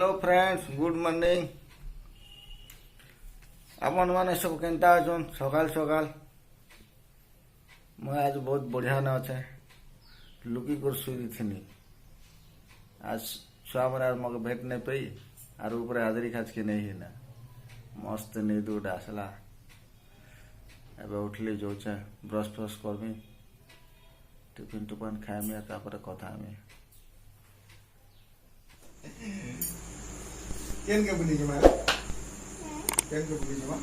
Hello friends, good morning. अपन मैंने सब केनता अछन सकाल सकाल। मैं आज बहुत बढ़िया न अच्छे लुकी कर शुई थी। आज छुआ मैंने आज मगे भेट नहीं पाई आर ऊपर हाजरी खाच के नहीं है ना मस्त नींद गोटे आसला। एबे उठली जो ब्रश फ्रश करमी टिफिन टुफान खाएमी तापर कथा हमें केन के बुली जमा केन के बुली जमा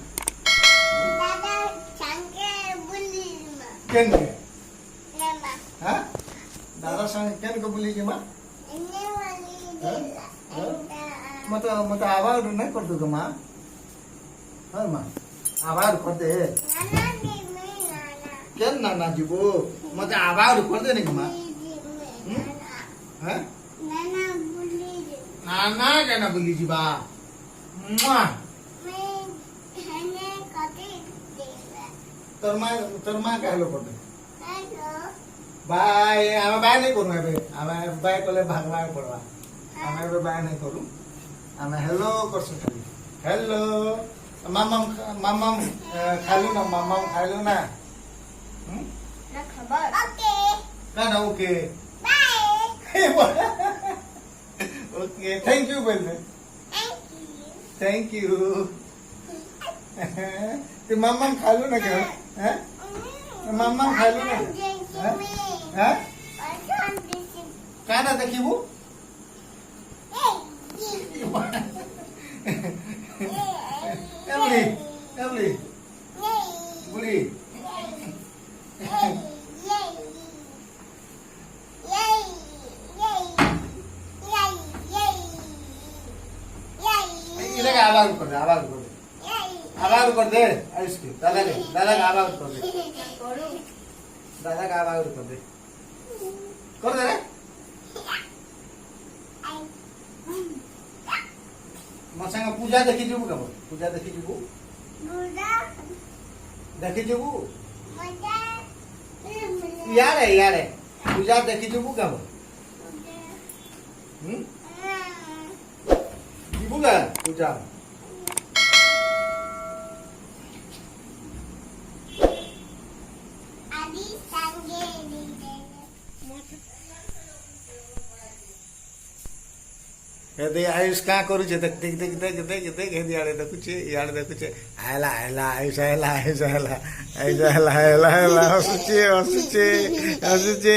दादा संगे बुली जमा केन के लेमा हां दादा संग केन के बुली जमा इन्ने वाली मत आवाज नहीं कर दो मां हां मां आवाज कर दे नाना के में नाना केन नाना जीबो मत आवाज कर दे नहीं मां हां नाना बुली नाना केना बुली जीबा मां मैं हने कते देवा तोर मां कहलो कर दे हेलो बाय आमे बाय नहीं करू एबे आमे बाय कले भागवा पड़वा आमे एबे बाय नहीं करू आमे हेलो करसु खाली हेलो मामम खालू ना मामम खालू ना ना खबर ओके काना okay bye okay thank you बोल दे थैंक यू थैंक यू ते मामम खालू ना क्या हैं मामम खालू ना हैं काना देखिबू एवली एवली बुली इधर आवाज कर दे आवाज कर दे इसके दादा का आवाज कर दे दादा का आवाज कर दे रे मसांग पूजा देखी जीबू कब पूजा देखी जीबू देखी जीबू यार है पूजा देखी जीबू कब जीबू का पूजा आदि संगे हेदे आयुष का करू छे देख देख देख देख देख देख हेदे आड़े देखुचे यार देखुचे आयला आयला आयुष आयला आयुष आयला आयुष आयला आयला आयला हसुचे हसुचे हसुचे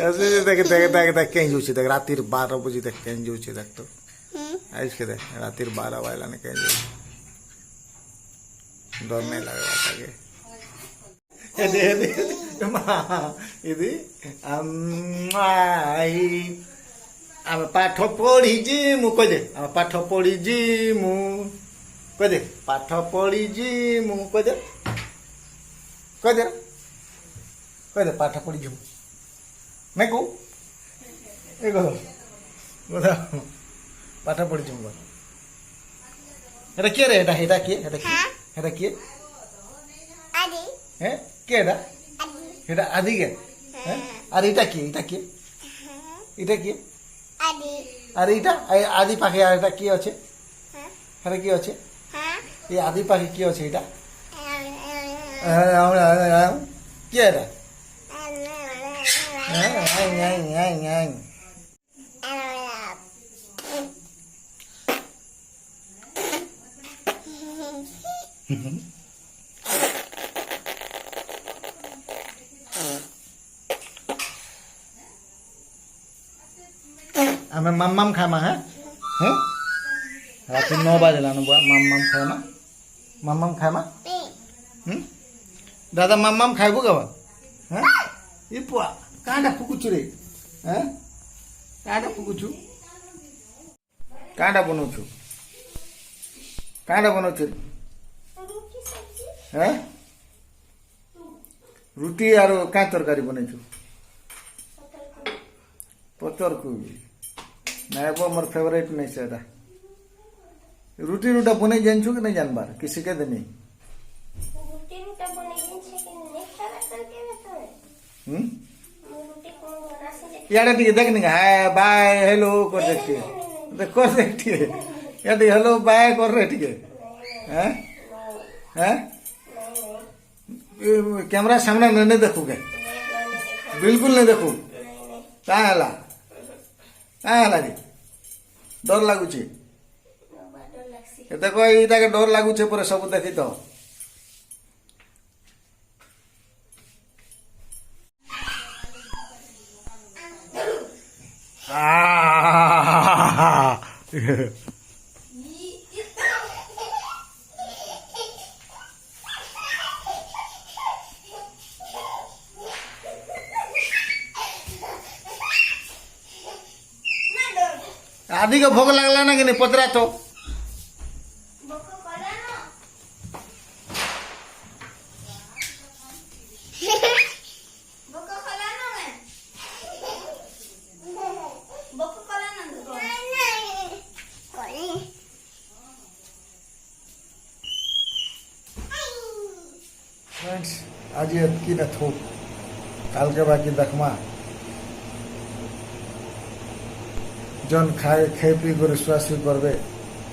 हसुचे देख देख देख देख कहीं जोचे देख रातिर 12 बजे तक कहीं जोचे देख तो आयुष के देख रातिर 12 वाला ने कहीं जो डर नहीं लगे बात आगे हेदे हेदे मां इदी अम्माई आम पाठ पढ़ी जी मु कह दे आम पाठ पढ़ी जी मु कह दे पाठ पढ़ी जी मु कह दे कह दे कह दे पाठ पढ़ी जी मैं कहू ए कह पाठ पढ़ी जी मु এটা কে রে এটা এটা কে এটা কি এটা কি आदि হ্যাঁ কে এটা এটা আদি কে হ্যাঁ আর এটা কি এটা কি এটা কি आदि আর এইটা আদি পাখি আর এটা কি আছে এটা কি আছে এই আদি পাখি কি আছে এটা কি এটা আমি মাম্মাম খামা হ্যাঁ হ্যাঁ রাতে 9 বাজে লানো মাম্মাম খামা মাম্মাম খামা হুম দাদা মাম্মাম খাইবো গাবা হ্যাঁ ই পুয়া কাঁটা ফুকুছু রে হ্যাঁ কাঁটা ফুকুছু কাঁটা বনছু হ্যাঁ রুটি আর কাঁ তরকারি বনাইছু पतर कोबी नायब मोर फेवरेट नहीं से रुटी रुटा बने जानछु कि नहीं जानबार किसी के देनी रोटी रोटा बने छै कि नहीं खाना करके बताओ रोटी को बना से यार ठीक देख नहीं हाय बाय हेलो कर देखिए देखो देख टिके यानी हेलो बाय कर रे टिके हैं हैं कैमरा सामने नहीं देखू के बिल्कुल नहीं देखू का हला रे डर लागुची देखो एटा के डर लागुचे पर सब देखी तो आदि को भोग लगला ना कि नहीं पतरा तो बको कला ना बको कला ना मैं बको कला ना नहीं कोई फ्रेंड्स आज ये की न थो काल के बाकी दखमा जन खाए खाई पी कर स्वास्थ्य करबे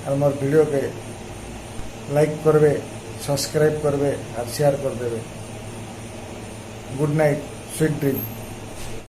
और मोर वीडियो के लाइक करबे सब्सक्राइब करबे और शेयर कर देबे गुड नाइट स्वीट ड्रीम।